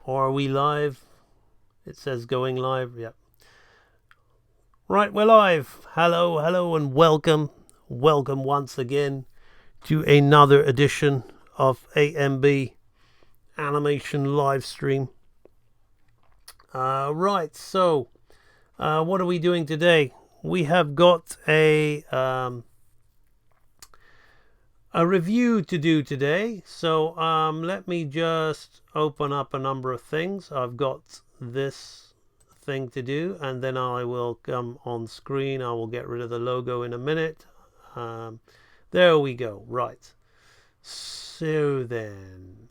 Are we live? It says going live. Yep. Right, we're live. Hello, hello, and welcome. Welcome once again to another edition of AMB Animation Live Stream. Right, so what are we doing today? We have got a review to do today. So let me just open up a number of things. I've got this thing to do, and then I will come on screen. I will get rid of the logo in a minute. There we go. Right. So then,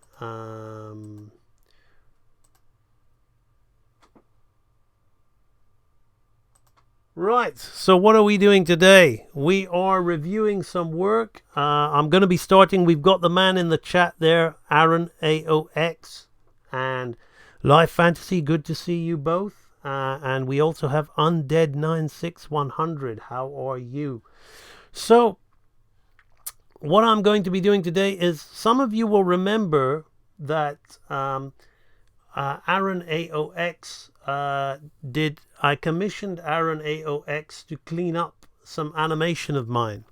right, so what are we doing today? We are reviewing some work. I'm going to be starting. We've got the man in the chat there, Aaron AOX and Live Fantasy. Good to see you both. And we also have Undead 96100. How are you? So, what I'm going to be doing today is, some of you will remember that Aaron AOX I commissioned Aaron AOX to clean up some animation of mine.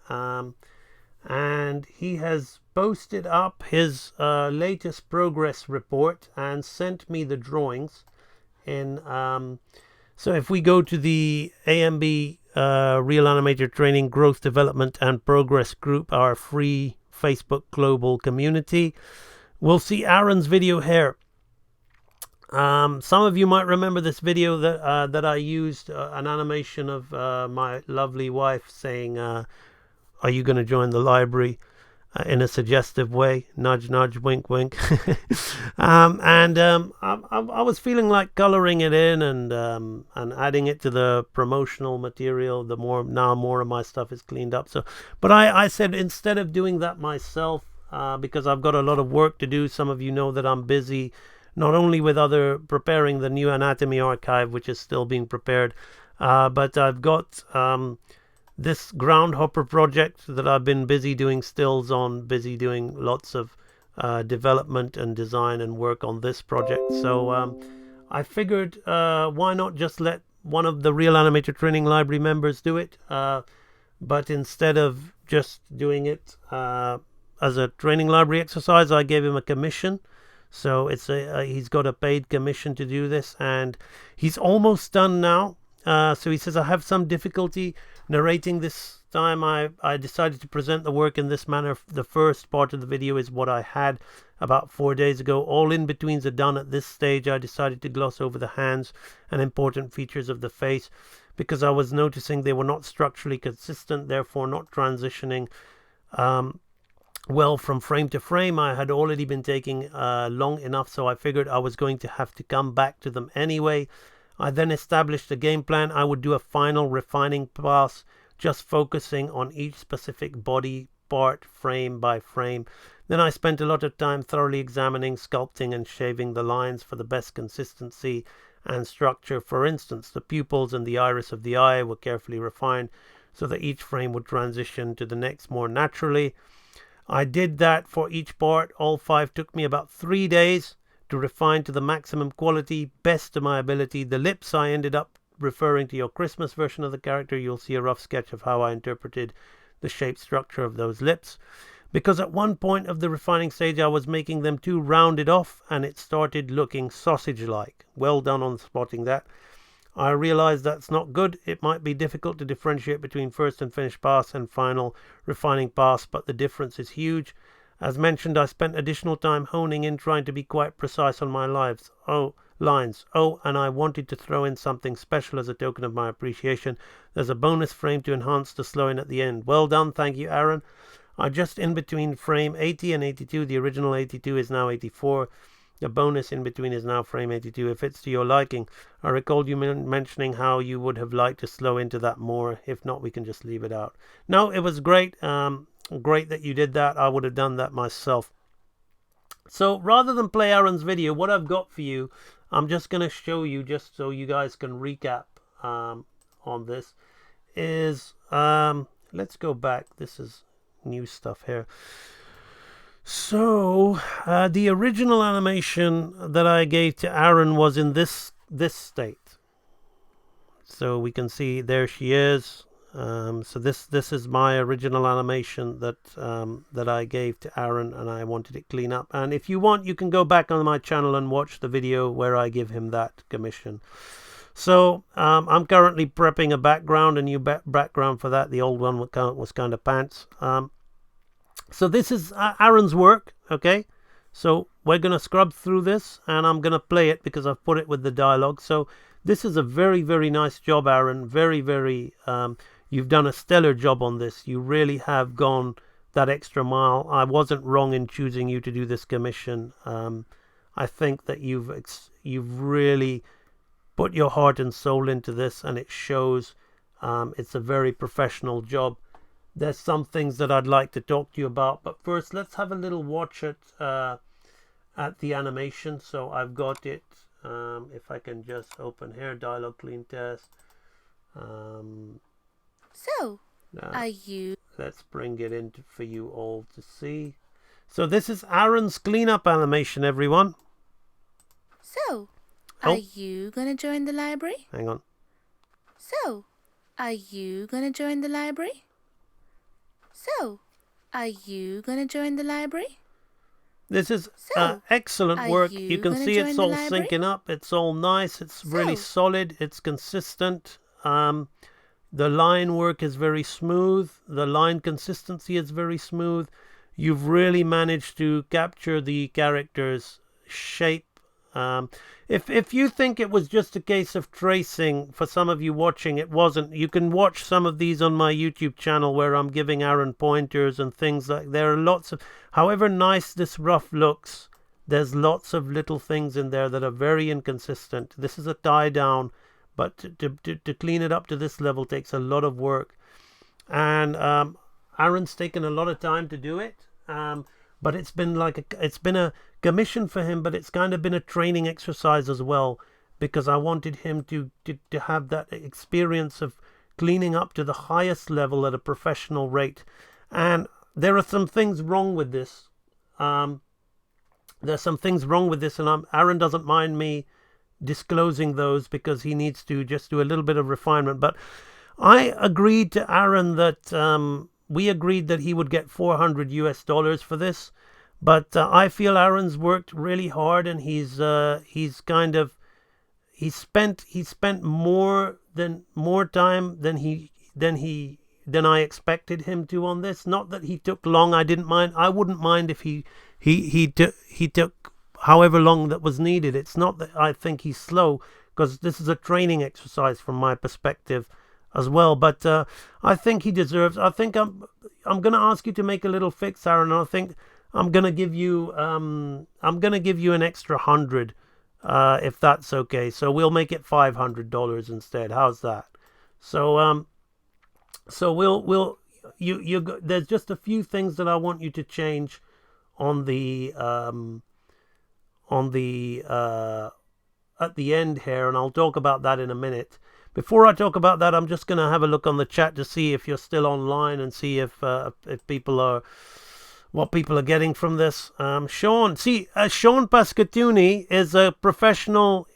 And he has posted up his latest progress report and sent me the drawings in so if we go to the AMB Real Animator Training Growth Development and Progress Group, our free Facebook global community, we'll see Aaron's video here. Some of you might remember this video that I used an animation of my lovely wife saying, "Are you going to join the library?" In a suggestive way, nudge, nudge, wink, wink. I was feeling like coloring it in and adding it to the promotional material. The more of my stuff is cleaned up. So, but I said, instead of doing that myself, because I've got a lot of work to do. Some of you know that I'm busy, not only with preparing the new anatomy archive, which is still being prepared, but I've got this Groundhopper project that I've been busy doing stills on, busy doing lots of development and design and work on this project. So I figured, why not just let one of the Real Animator Training Library members do it, but instead of just doing it as a training library exercise, I gave him a commission. So it's he's got a paid commission to do this, and he's almost done now. So he says, I have some difficulty narrating this time. I decided to present the work in this manner. The first part of the video is what I had about 4 days ago. All in-betweens are done at this stage. I decided to gloss over the hands and important features of the face because I was noticing they were not structurally consistent, therefore not transitioning well from frame to frame. I had already been taking long enough, so I figured I was going to have to come back to them anyway. I then established a game plan. I would do a final refining pass, just focusing on each specific body part, frame by frame. Then I spent a lot of time thoroughly examining, sculpting, and shaving the lines for the best consistency and structure. For instance, the pupils and the iris of the eye were carefully refined so that each frame would transition to the next more naturally. I did that for each part. All 5 took me about 3 days to refine to the maximum quality, best to my ability. The lips, I ended up referring to your Christmas version of the character. You'll see a rough sketch of how I interpreted the shape structure of those lips. Because at one point of the refining stage, I was making them too rounded off, and it started looking sausage-like. Well done on spotting that. I realized that's not good. It might be difficult to differentiate between first and finished pass and final refining pass, but the difference is huge. As mentioned, I spent additional time honing in, trying to be quite precise on my lines. Oh, and I wanted to throw in something special as a token of my appreciation. There's a bonus frame to enhance the slowing at the end. Well done, thank you, Aaron. I just in between frame 80 and 82. The original 82 is now 84. The bonus in between is now frame 82. If it's to your liking. I recalled you mentioning how you would have liked to slow into that more. If not, we can just leave it out. No, it was great. Great that you did that. I would have done that myself. So rather than play Aaron's video, what I've got for you, I'm just going to show you, just so you guys can recap on this, is let's go back. This is new stuff here. So the original animation that I gave to Aaron was in this state. So we can see there she is. So this is my original animation that I gave to Aaron, and I wanted it clean up. And if you want, you can go back on my channel and watch the video where I give him that commission. So I'm currently prepping a background, a new background for that. The old one was kind of pants. So this is Aaron's work, okay? So we're going to scrub through this, and I'm going to play it because I've put it with the dialogue. So this is a very, very nice job, Aaron. Very, very, you've done a stellar job on this. You really have gone that extra mile. I wasn't wrong in choosing you to do this commission. I think that you've really put your heart and soul into this, and it shows. It's a very professional job. There's some things that I'd like to talk to you about, but first let's have a little watch at the animation. So I've got it. If I can just open here, dialogue clean test. So, are you? Let's bring it in for you all to see. So this is Aaron's cleanup animation, everyone. So, are you gonna join the library? Hang on. So, are you gonna join the library? So, are you gonna join the library? This is excellent work. You can see it's all syncing up. It's all nice. It's really solid. It's consistent. The line work is very smooth. The line consistency is very smooth. You've really managed to capture the character's shape. If you think it was just a case of tracing, for some of you watching, it wasn't. You can watch some of these on my YouTube channel where I'm giving Aaron pointers and things like. There are lots of, however nice this rough looks, there's lots of little things in there that are very inconsistent. This is a tie down, but to clean it up to this level takes a lot of work, and Aaron's taken a lot of time to do it. But it's been a commission for him, but it's kind of been a training exercise as well, because I wanted him to have that experience of cleaning up to the highest level at a professional rate. And there are some things wrong with this. There's some things wrong with this, and Aaron doesn't mind me disclosing those because he needs to just do a little bit of refinement. But I agreed to Aaron that we agreed that he would get $400 for this, but I feel Aaron's worked really hard, and he's spent more time than I expected him to on this. Not that he took long. I didn't mind. I wouldn't mind if he took however long that was needed. It's not that I think he's slow, because this is a training exercise from my perspective as well, but I think he deserves. I think I'm going to ask you to make a little fix, Aaron. And I think I'm going to give you an extra 100, if that's okay. So we'll make it $500 instead. How's that? So there's just a few things that I want you to change on the at the end here, and I'll talk about that in a minute. Before I talk about that, I'm just going to have a look on the chat to see if you're still online and see if people are, what people are getting from this. Sean Pascatuni is a professional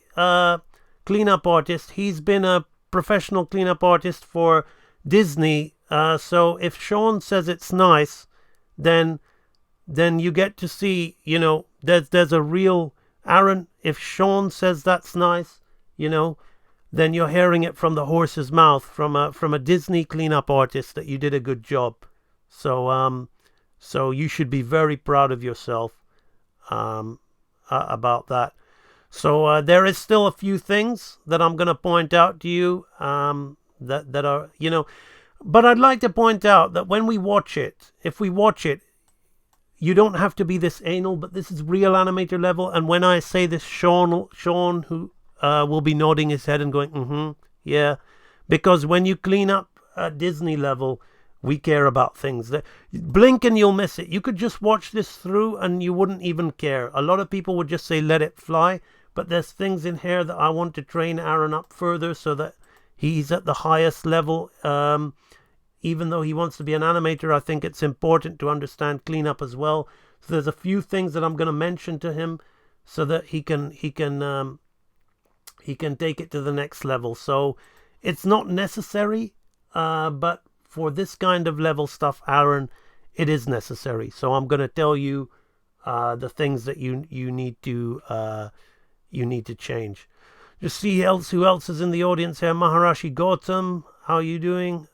cleanup artist. He's been a professional cleanup artist for Disney. So if Sean says it's nice, then you get to see, there's a real Aaron. If Sean says that's nice, then you're hearing it from the horse's mouth, from a Disney cleanup artist, that you did a good job. So you should be very proud of yourself about that. So there is still a few things that I'm going to point out to you that are, but I'd like to point out that when we watch it, if we watch it, you don't have to be this anal, but this is real animator level. And when I say this, Sean who will be nodding his head and going, yeah, because when you clean up at Disney level, we care about things. Blink and you'll miss it. You could just watch this through and you wouldn't even care. A lot of people would just say, let it fly. But there's things in here that I want to train Aaron up further so that he's at the highest level. Even though he wants to be an animator, I think it's important to understand cleanup as well. So there's a few things that I'm going to mention to him so that he can take it to the next level. So it's not necessary, but for this kind of level stuff, Aaron, it is necessary. So I'm going to tell you the things that you need to change. Just see who else is in the audience here. Maharashi Gautam, how are you doing?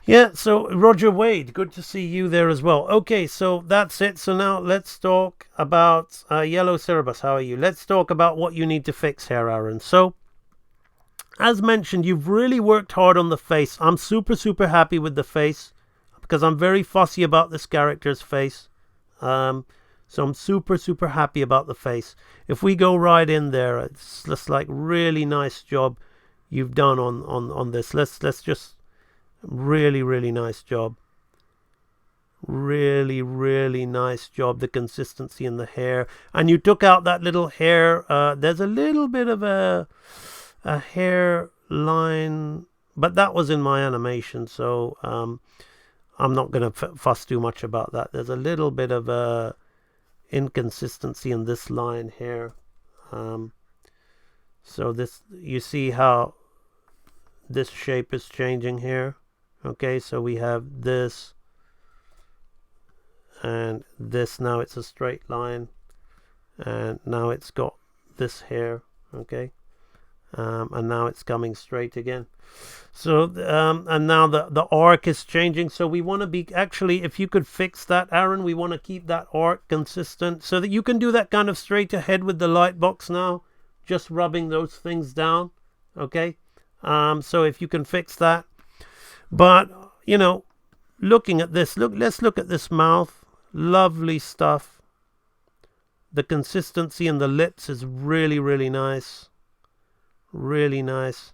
Yeah, so Roger Wade, good to see you there as well. Okay, so that's it. So now let's talk about Yellow Cerebus. How are you? Let's talk about what you need to fix here, Aaron. So, as mentioned, you've really worked hard on the face. I'm super, super happy with the face because I'm very fussy about this character's face. So I'm super, super happy about the face. If we go right in there, it's just like really nice job you've done on this. Let's just really, really nice job. Really, really nice job. The consistency in the hair, and you took out that little hair. There's a little bit of a hair line, but that was in my animation, so I'm not going to fuss too much about that. There's a little bit of a inconsistency in this line here. So this, you see how this shape is changing here. Okay, so we have this and this. Now it's a straight line, and now it's got this hair. Okay, and now it's coming straight again. So and now the arc is changing. So we want to be, actually, if you could fix that, Aaron, we want to keep that arc consistent so that you can do that kind of straight ahead with the light box now, just rubbing those things down. Okay, so if you can fix that. But, you know, looking at this, let's look at this mouth. Lovely stuff. The consistency in the lips is really, really nice. Really nice.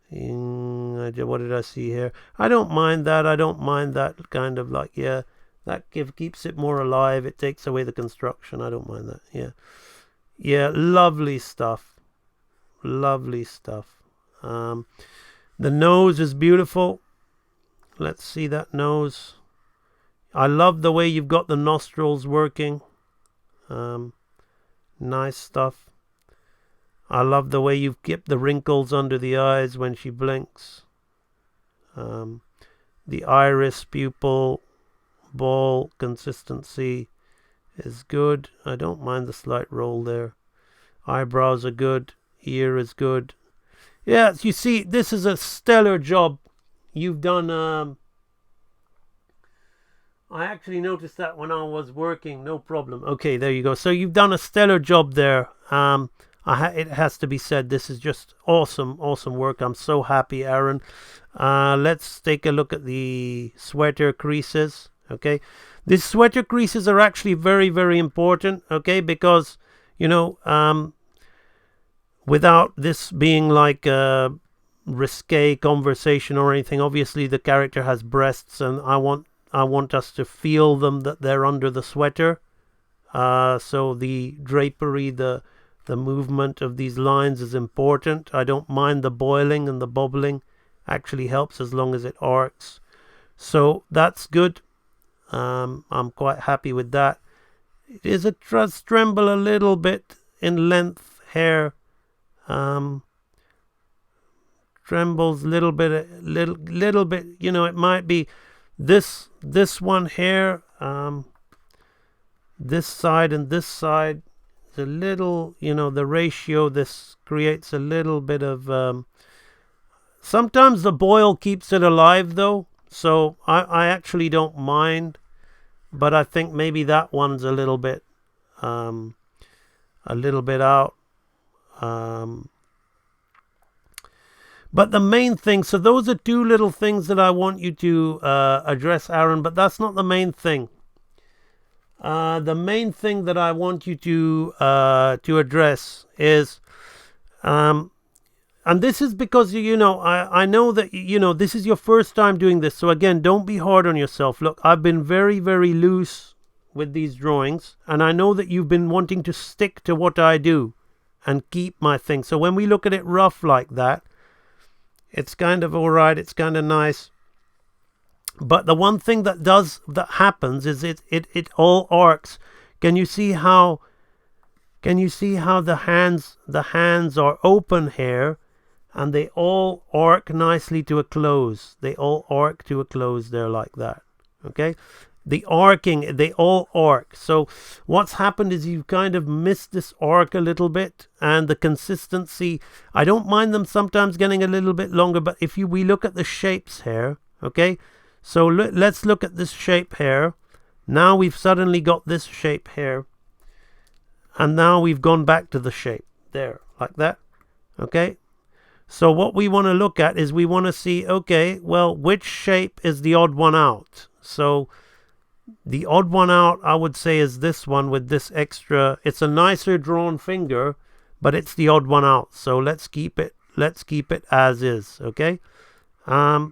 What did I see here? I don't mind that. I don't mind that kind of like, yeah, that keeps it more alive. It takes away the construction. I don't mind that. Yeah. Yeah, lovely stuff. Lovely stuff. The nose is beautiful. Let's see that nose. I love the way you've got the nostrils working. Nice stuff. I love the way you've kept the wrinkles under the eyes when she blinks. The iris, pupil, ball consistency is good. I don't mind the slight roll there. Eyebrows are good. Ear is good. Yeah, you see, this is a stellar job you've done. I actually noticed that when I was working. No problem. Okay, there you go. So you've done a stellar job there. It has to be said, this is just awesome, awesome work. I'm so happy, Aaron. Let's take a look at the sweater creases. Okay, these sweater creases are actually very, very important. Okay, because, you know, without this being like a risque conversation or anything, obviously the character has breasts, and I want us to feel them, that they're under the sweater. So the drapery, the movement of these lines is important. I don't mind the boiling, and the bobbling actually helps as long as it arcs. So that's good. I'm quite happy with that. It is a tremble a little bit in length hair. Trembles little bit, you know, it might be this one here, this side and this side is a little, you know, the ratio, this creates a little bit of, sometimes the boil keeps it alive though, so I actually don't mind, but I think maybe that one's a little bit out. But the main thing, so those are two little things that I want you to address, Aaron, but that's not the main thing. The main thing that I want you to address is, and this is because, you know, I know that, you know, this is your first time doing this. So again, don't be hard on yourself. Look, I've been very, very loose with these drawings, and I know that you've been wanting to stick to what I do and keep my thing. So when we look at it rough like that, it's kind of all right. It's kind of nice. But the one thing that happens is it all arcs. Can you see how the hands are open here, and they all arc nicely to a close. They all arc to a close there like that. Okay? The arcing, they all arc. So what's happened is you've kind of missed this arc a little bit, and the consistency, I don't mind them sometimes getting a little bit longer, but if we look at the shapes here, okay? So let's look at this shape here. Now we've suddenly got this shape here, and now we've gone back to the shape there, like that, okay? So what we want to look at is we want to see, okay, well, which shape is the odd one out? So the odd one out, I would say, is this one with this extra. It's a nicer drawn finger, but it's the odd one out. So let's keep it as is, okay? I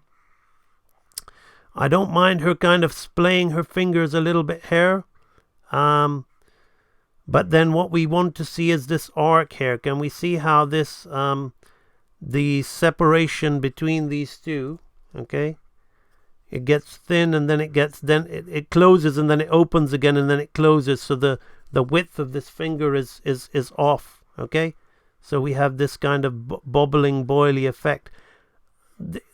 don't mind her kind of splaying her fingers a little bit here. But then what we want to see is this arc here. Can we see how this, the separation between these two, okay? It gets thin, and then it closes, and then it opens again, and then it closes. So the width of this finger is off, okay? So we have this kind of bobbling, boily effect.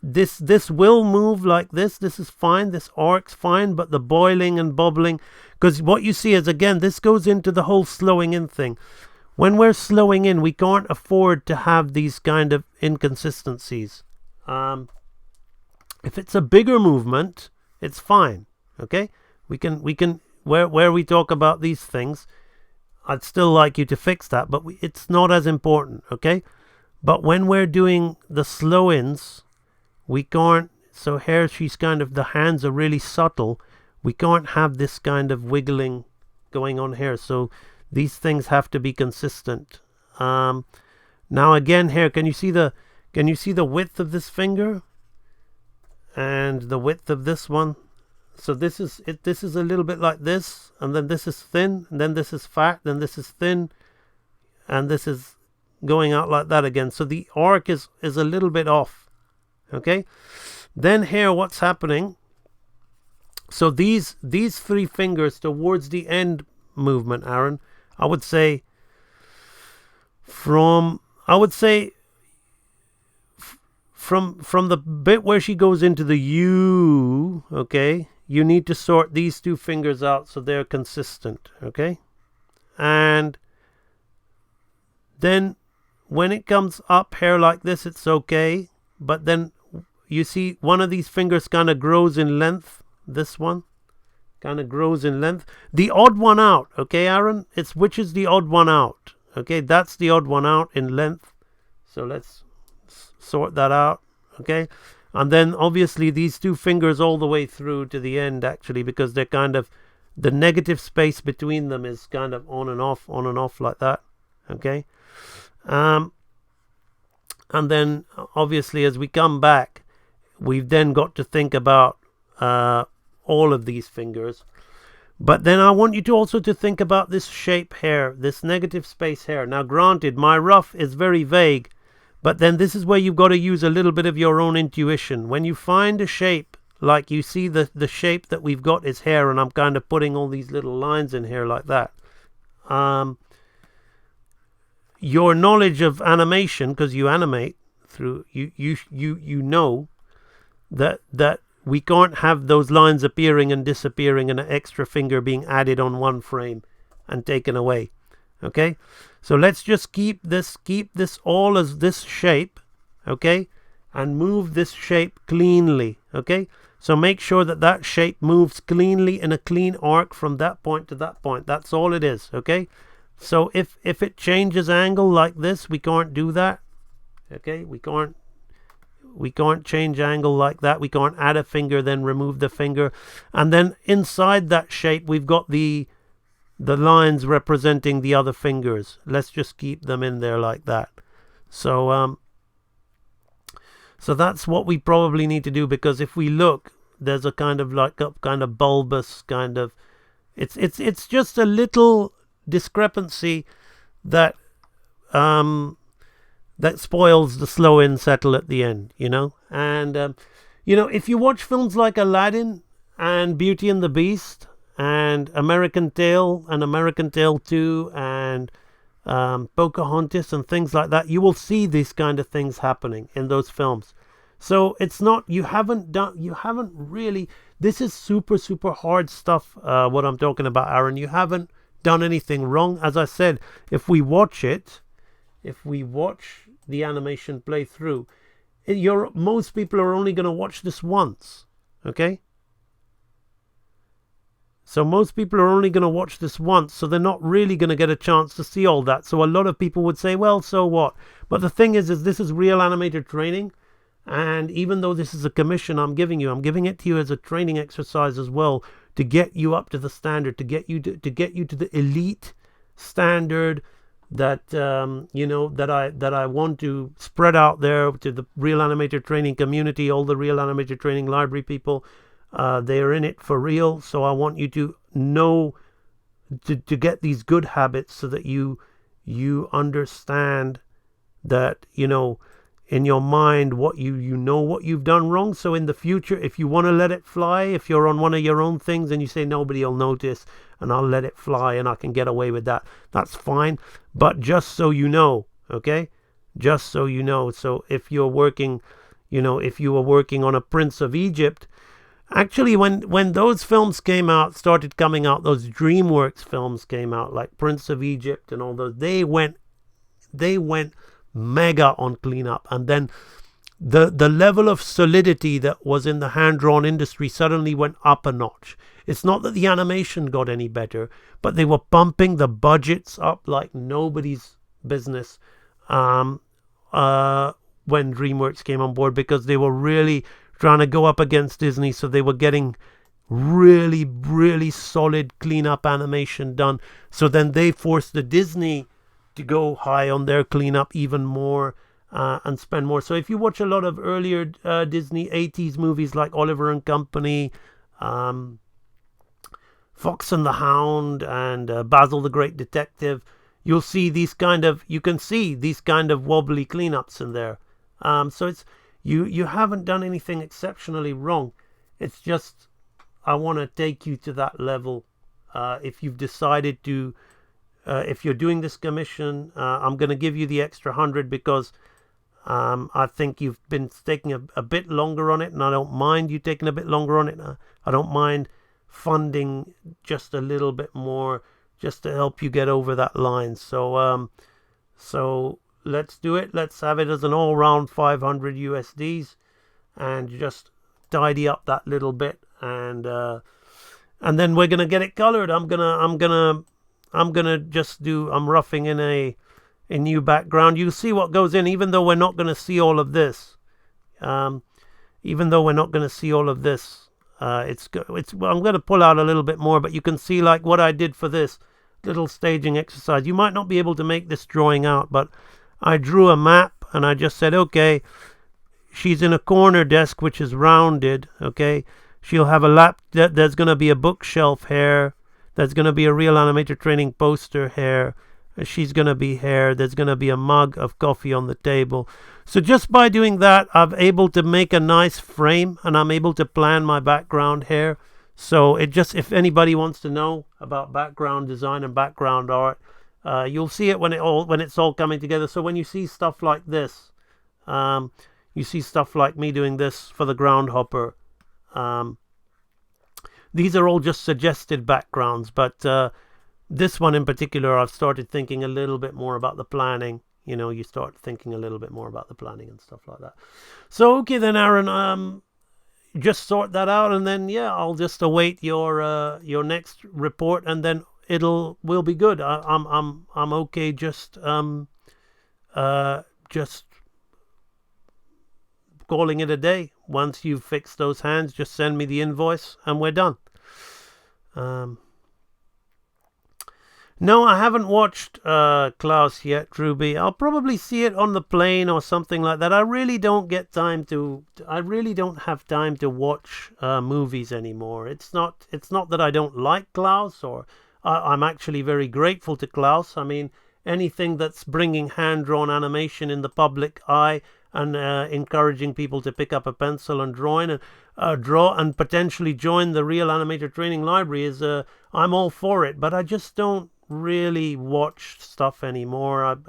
This will move like this. This is fine. This arc's fine, but the boiling and bobbling, because what you see is, again, this goes into the whole slowing in thing. When we're slowing in, we can't afford to have these kind of inconsistencies. If it's a bigger movement, it's fine. Okay, we can where we talk about these things, I'd still like you to fix that, but it's not as important. Okay, but when we're doing the slow-ins, we can't. So here she's kind of, the hands are really subtle. We can't have this kind of wiggling going on here. So these things have to be consistent. Now again here, can you see the width of this finger and the width of this one? So this is a little bit like this, and then this is thin, and then this is fat, then this is thin, and this is going out like that again. So the arc is a little bit off. Okay, then here what's happening, so these three fingers towards the end movement, Aaron, I would say from the bit where she goes into the U, okay, you need to sort these two fingers out so they're consistent, okay? And then when it comes up here like this, it's okay, but then you see one of these fingers kind of grows in length. This one kind of grows in length. The odd one out, okay, Aaron? It's which is the odd one out, okay? That's the odd one out in length. So let's sort that out, okay? And then obviously these two fingers all the way through to the end, actually, because they're kind of, the negative space between them is kind of on and off like that, okay? And then obviously as we come back, we've then got to think about all of these fingers. But then I want you to also to think about this shape here, this negative space here. Now granted, my rough is very vague, but then this is where you've got to use a little bit of your own intuition. When you find a shape, like you see the shape that we've got is here, and I'm kind of putting all these little lines in here like that. Your knowledge of animation, because you animate through, you know that we can't have those lines appearing and disappearing and an extra finger being added on one frame and taken away. Okay, so let's just keep this all as this shape, okay, and move this shape cleanly. Okay, so make sure that shape moves cleanly in a clean arc from that point to that point. That's all it is. Okay, so if it changes angle like this, we can't do that. Okay, we can't change angle like that. We can't add a finger, then remove the finger. And then inside that shape, we've got the lines representing the other fingers. Let's just keep them in there like that. So that's what we probably need to do, because if we look, there's a kind of like a kind of bulbous kind of, it's just a little discrepancy that that spoils the slow in settle at the end, you know. And if you watch films like Aladdin and Beauty and the Beast and American Tail and American Tail 2 and Pocahontas and things like that, you will see these kind of things happening in those films. So it's not, you haven't really, this is super, super hard stuff, what I'm talking about, Aaron. You haven't done anything wrong. As I said, if we watch the animation play through, most people are only going to watch this once, okay? So most people are only going to watch this once, so they're not really going to get a chance to see all that. So a lot of people would say, well, so what? But the thing is this is real animator training, and even though this is a commission I'm giving it to you as a training exercise as well, to get you up to the standard, to get you to the elite standard that that I want to spread out there to the real animator training community, all the real animator training library people. They're in it for real, so I want you to know to get these good habits so that you understand that in your mind what you know what you've done wrong. So in the future, if you want to let it fly, if you're on one of your own things and you say nobody will notice and I'll let it fly and I can get away with that, that's fine. But just so you know, okay, just so you know. So if you're working, if you were working on a Prince of Egypt, actually when those films started coming out, those DreamWorks films came out, like Prince of Egypt and all those, they went mega on cleanup, and then the level of solidity that was in the hand-drawn industry suddenly went up a notch. It's not that the animation got any better, but they were pumping the budgets up like nobody's business when DreamWorks came on board, because they were really trying to go up against Disney, so they were getting really, really solid cleanup animation done. So then they forced the Disney to go high on their cleanup even more, and spend more. So if you watch a lot of earlier Disney 80s movies like Oliver and Company, Fox and the Hound, and Basil the Great Detective, you can see these kind of wobbly cleanups in there. So it's you haven't done anything exceptionally wrong. It's just I want to take you to that level. If you've decided to, if you're doing this commission, I'm going to give you the extra 100 because I think you've been taking a bit longer on it, and I don't mind you taking a bit longer on it. I don't mind funding just a little bit more just to help you get over that line. So let's do it. Let's have it as an all-round 500 USDs, and just tidy up that little bit, and then we're gonna get it colored. I'm roughing in a new background. You see what goes in, even though we're not gonna see all of this. I'm gonna pull out a little bit more, but you can see like what I did for this little staging exercise. You might not be able to make this drawing out, but I drew a map and I just said, okay, she's in a corner desk which is rounded. Okay, she'll have a lap. There's going to be a bookshelf here. There's going to be a real animator training poster here. She's going to be here. There's going to be a mug of coffee on the table. So just by doing that, I'm able to make a nice frame, and I'm able to plan my background here. So if anybody wants to know about background design and background art, you'll see it when it's all coming together. So when you see stuff like this, you see stuff like me doing this for the groundhopper. These are all just suggested backgrounds, but this one in particular, I've started thinking a little bit more about the planning. You start thinking a little bit more about the planning and stuff like that. So okay then, Aaron, just sort that out, and then I'll just await your next report, and then we'll be good. I'm okay. Just calling it a day. Once you've fixed those hands, just send me the invoice and we're done. No, I haven't watched Klaus yet, Ruby. I'll probably see it on the plane or something like that. I really don't have time to watch movies anymore. It's not that I don't like Klaus, or I'm actually very grateful to Klaus. I mean, anything that's bringing hand-drawn animation in the public eye and encouraging people to pick up a pencil and draw and potentially join the Real Animator Training Library is I'm all for it, but I just don't really watch stuff anymore.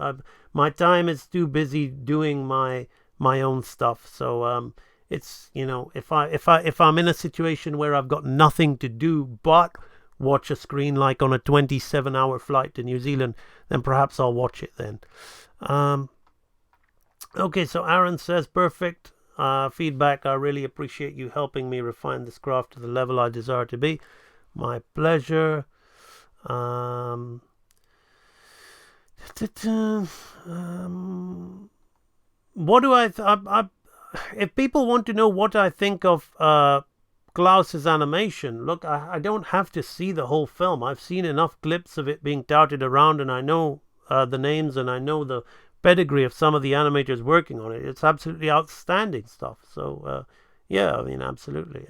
My time is too busy doing my own stuff. So it's, if I'm in a situation where I've got nothing to do but watch a screen, like on a 27-hour flight to New Zealand, then perhaps I'll watch it then. Okay, so Aaron says, perfect feedback. I really appreciate you helping me refine this craft to the level I desire to be. My pleasure. What do if people want to know what I think of Klaus's animation, look, I don't have to see the whole film. I've seen enough clips of it being touted around, and I know the names, and I know the pedigree of some of the animators working on it. It's absolutely outstanding stuff. So yeah, I mean, absolutely.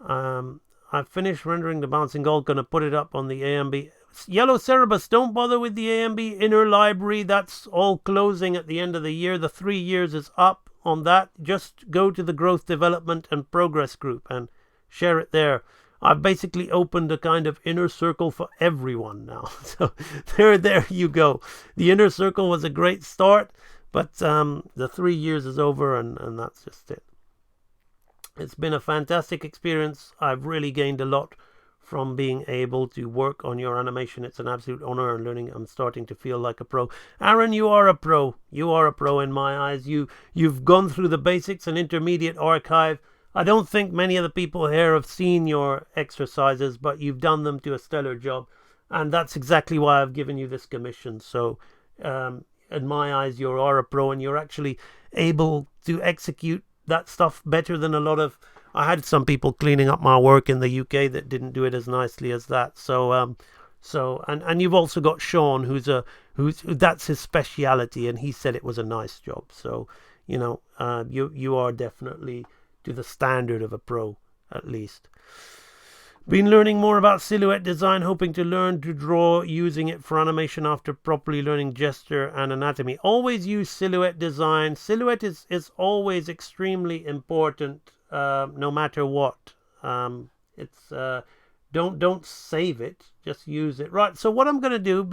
I've finished rendering the bouncing gold. Gonna put it up on the AMB. Yellow Cerebus, don't bother with the AMB inner library. That's all closing at the end of the year. The 3 years is up on that. Just go to the growth, development, and progress group and share it there. I've basically opened a kind of inner circle for everyone now. So there you go. The inner circle was a great start, but the 3 years is over, and that's just it. It's been a fantastic experience. I've really gained a lot from being able to work on your animation. It's an absolute honor and learning. I'm starting to feel like a pro. Aaron, you are a pro. You are a pro in my eyes. You've gone through the basics and intermediate archive. I don't think many of the people here have seen your exercises, but you've done them to a stellar job. And that's exactly why I've given you this commission. So in my eyes, you are a pro, and you're actually able to execute that stuff better than a lot of... I had some people cleaning up my work in the UK that didn't do it as nicely as that. So and you've also got Sean, who's that's his speciality, and he said it was a nice job. So you are definitely to the standard of a pro, at least. Been learning more about silhouette design, hoping to learn to draw using it for animation after properly learning gesture and anatomy. Always use silhouette design. Silhouette is always extremely important, no matter what. It's don't save it, just use it. Right, so what I'm going to do,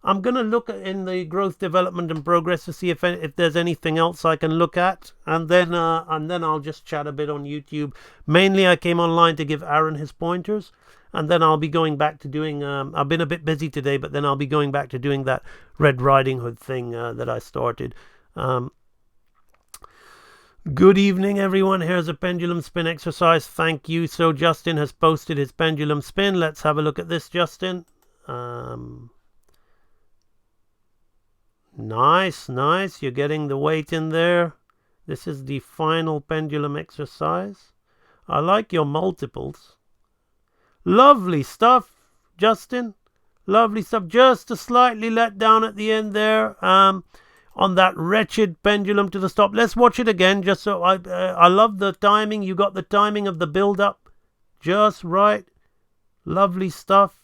I'm going to look in the growth, development, and progress to see if there's anything else I can look at, and then I'll just chat a bit on YouTube. Mainly, I came online to give Aaron his pointers, and then I'll be going back to doing... I've been a bit busy today, but then I'll be going back to doing that Red Riding Hood thing that I started. Good evening, everyone. Here's a pendulum spin exercise. Thank you. So Justin has posted his pendulum spin. Let's have a look at this, Justin. Nice. You're getting the weight in there. This is the final pendulum exercise. I like your multiples. Lovely stuff, Justin. Lovely stuff. Just a slightly let down at the end there. On that wretched pendulum to the stop. Let's watch it again, just so I love the timing. You got the timing of the build up just right. Lovely stuff.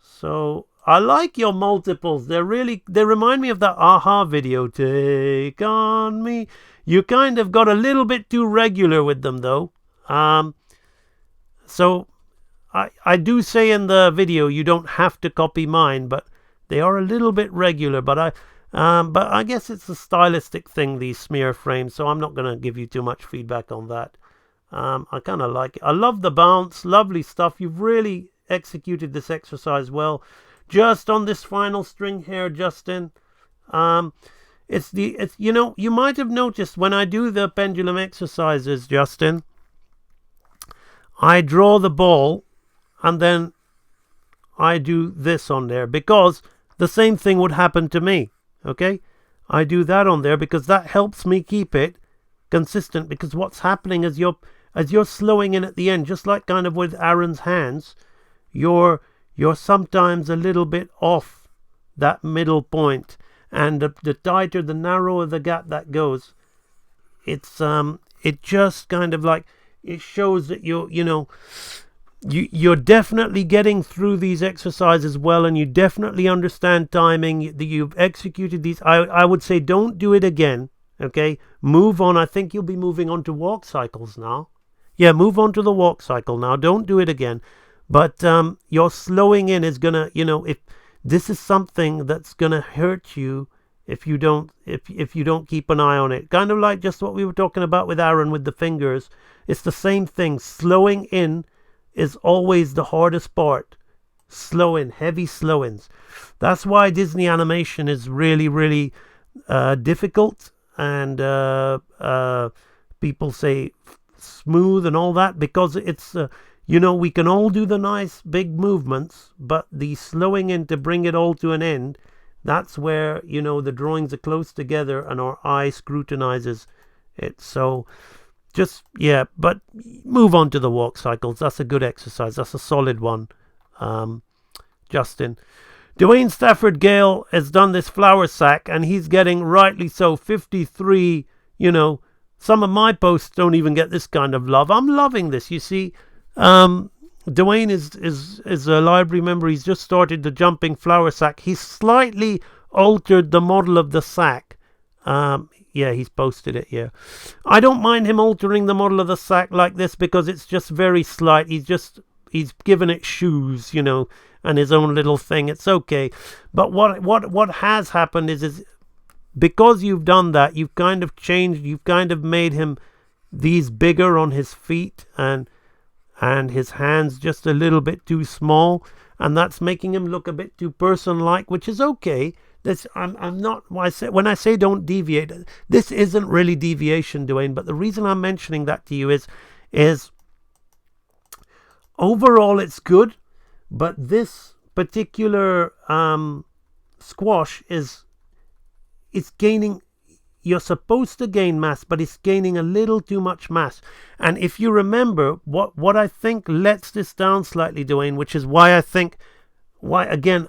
So I like your multiples. They remind me of that Aha video. Take on me. You kind of got a little bit too regular with them, though. So I do say in the video you don't have to copy mine, but they are a little bit regular. But I guess it's a stylistic thing, these smear frames. So I'm not going to give you too much feedback on that. I kind of like it. I love the bounce. Lovely stuff. You've really executed this exercise well. Just on this final string here, Justin. You might have noticed when I do the pendulum exercises, Justin, I draw the ball and then I do this on there, because the same thing would happen to me. Okay, I do that on there because that helps me keep it consistent, because what's happening is you're slowing in at the end, just like kind of with Aaron's hands, you're sometimes a little bit off that middle point, and the tighter, the narrower the gap that goes, it just kind of like, it shows that you're definitely getting through these exercises well, and you definitely understand timing. That you've executed these. I would say don't do it again. Okay, move on. I think you'll be moving on to walk cycles now. Yeah, move on to the walk cycle now. Don't do it again. But your slowing in is gonna, if this is something that's gonna hurt you if you don't if you don't keep an eye on it. Kind of like just what we were talking about with Aaron with the fingers. It's the same thing. Slowing in is always the hardest part. Slow in, heavy slow ins. That's why Disney animation is really, really difficult, and people say smooth and all that, because it's we can all do the nice big movements, but the slowing in to bring it all to an end, that's where the drawings are close together and our eye scrutinizes it. So just, but move on to the walk cycles. That's a good exercise. That's a solid one. Justin. Dwayne Stafford Gale has done this flour sack, and he's getting, rightly so, 53. Some of my posts don't even get this kind of love. I'm loving this. You see, Dwayne is a library member. He's just started the jumping flour sack. He's slightly altered the model of the sack. He's posted it. Yeah, I don't mind him altering the model of the sack like this, because it's just very slight. He's given it shoes, and his own little thing. It's okay. But what has happened is because you've done that, you've kind of changed. You've kind of made him these bigger on his feet, and his hands just a little bit too small, and that's making him look a bit too person-like, which is okay. I'm not, when I say don't deviate, this isn't really deviation, Dwayne, but the reason I'm mentioning that to you is overall it's good, but this particular squash it's gaining. You're supposed to gain mass, but it's gaining a little too much mass. And if you remember, what I think lets this down slightly, Dwayne, which is why again,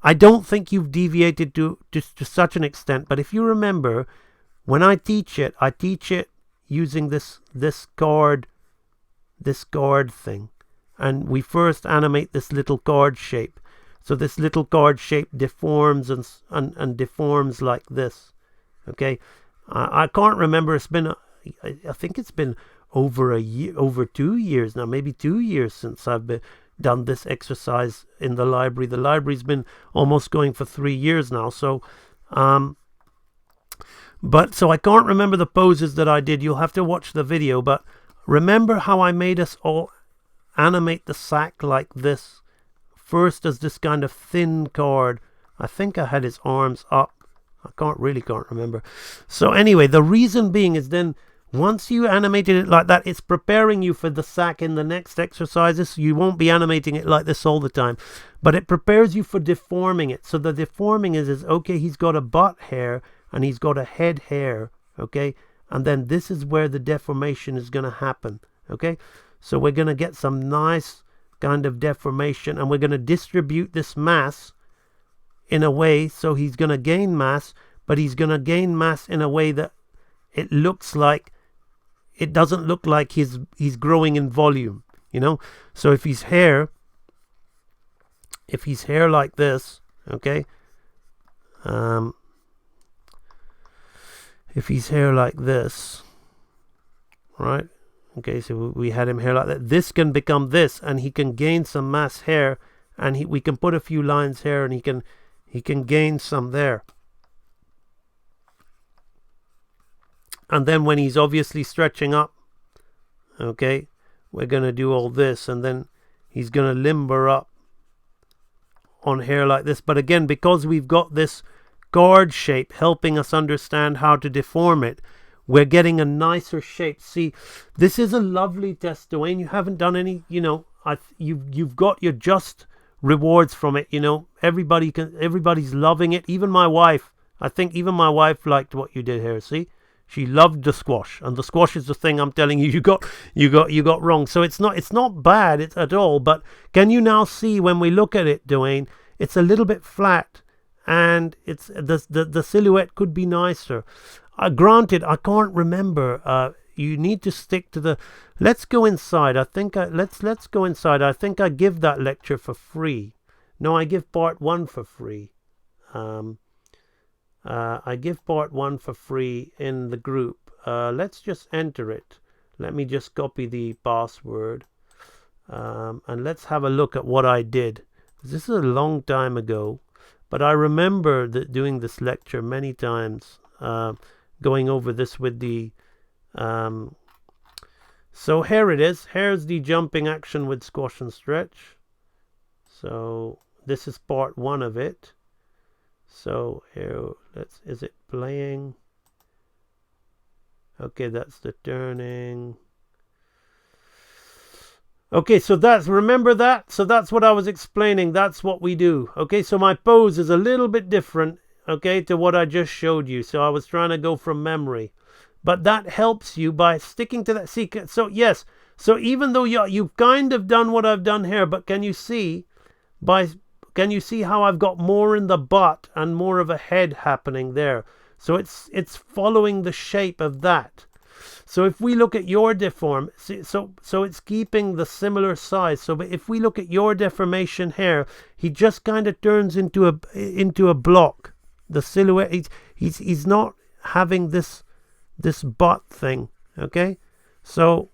I don't think you've deviated to such an extent. But if you remember, when I teach it using this card thing. And we first animate this little card shape. So this little card shape deforms and deforms like this. Okay, I can't remember. It's been, I think it's been over 2 years now, maybe 2 years since I've done this exercise in the library. The library's been almost going for 3 years now. So, so I can't remember the poses that I did. You'll have to watch the video. But remember how I made us all animate the sack like this? First as this kind of thin card. I think I had his arms up. I can't remember. So anyway, the reason being is then once you animated it like that, it's preparing you for the sack in the next exercises. You won't be animating it like this all the time, but it prepares you for deforming it. So the deforming is okay, he's got a butt hair and he's got a head hair, okay? And then this is where the deformation is going to happen, okay? So we're going to get some nice kind of deformation, and we're going to distribute this mass in a way so he's going to gain mass, but he's going to gain mass in a way that it doesn't look like he's growing in volume, So if his hair like this, okay, if his hair like this, right, okay, so we had him hair like that, this can become this, and he can gain some mass hair, and we can put a few lines here, and he can gain some there. And then when he's obviously stretching up, okay, we're going to do all this, and then he's going to limber up on hair like this. But again, because we've got this guard shape helping us understand how to deform it, we're getting a nicer shape. See, this is a lovely test, Dwayne. You haven't done any, you've got your just rewards from it. Everybody's loving it. Even my wife, I think even my wife liked what you did here. See, she loved the squash, and the squash is the thing I'm telling you you got wrong. So it's not bad at all. But can you now see when we look at it, Dwayne? It's a little bit flat, and it's the silhouette could be nicer. Granted, I can't remember. you need to stick to the. Let's go inside. Let's go inside. I think I give that lecture for free. No, I give part 1 for free. I give part 1 for free in the group. Let's just enter it. Let me just copy the password. And let's have a look at what I did. This is a long time ago, but I remember doing this lecture many times, going over this with the... so here it is. Here's the jumping action with squash and stretch. So this is part 1 of it. So here, is it playing? Okay, that's the turning. Okay, so remember that? So that's what I was explaining. That's what we do. Okay, so my pose is a little bit different, okay, to what I just showed you. So I was trying to go from memory. But that helps you by sticking to that. See, so yes, so even though you've kind of done what I've done here, but can you see how I've got more in the butt and more of a head happening there? So it's following the shape of that. So if we look at your deform, so it's keeping the similar size. So if we look at your deformation here, he just kind of turns into a block. The silhouette, he's not having this butt thing. Okay, so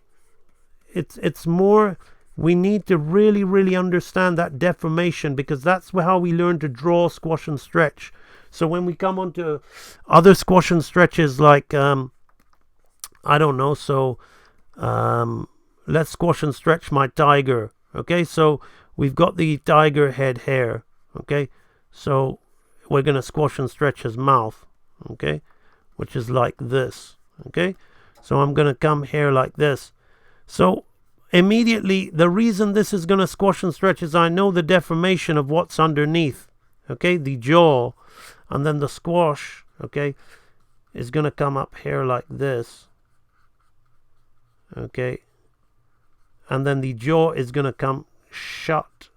it's more. We need to really, really understand that deformation, because that's how we learn to draw squash and stretch. So when we come on to other squash and stretches, like, I don't know, so let's squash and stretch my tiger. Okay, so we've got the tiger head here. Okay, so we're going to squash and stretch his mouth. Okay, which is like this. Okay, so I'm going to come here like this. So immediately, the reason this is going to squash and stretch is I know the deformation of what's underneath. Okay, the jaw, and then the squash, okay, is going to come up here like this. Okay, and then the jaw is going to come shut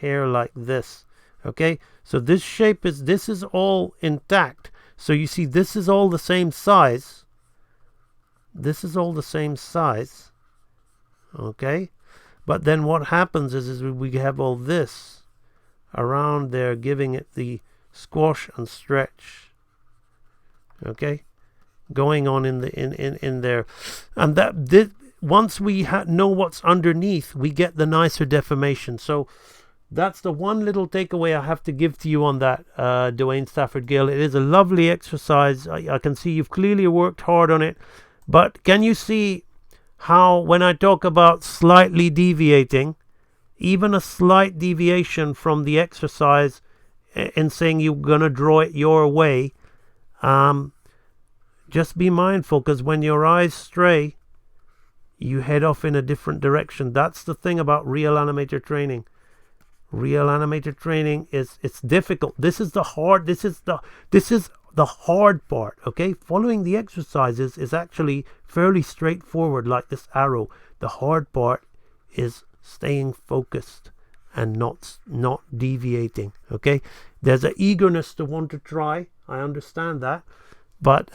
here like this. Okay, so this shape this is all intact. So you see, this is all the same size. This is all the same size. Okay, but then what happens is we have all this around there, giving it the squash and stretch. Okay, going on in there, and that once we know what's underneath, we get the nicer deformation. So that's the one little takeaway I have to give to you on that, Dwayne Stafford Gale. It is a lovely exercise. I can see you've clearly worked hard on it, but can you see how when I talk about slightly deviating, even a slight deviation from the exercise in saying you're going to draw it your way, just be mindful, because when your eyes stray, you head off in a different direction. That's the thing about real animator training. Real animator training it's difficult. This is the hard part. Okay, following the exercises is actually fairly straightforward, like this arrow. The hard part is staying focused and not deviating. Okay, there's an eagerness to want to try. I understand that, but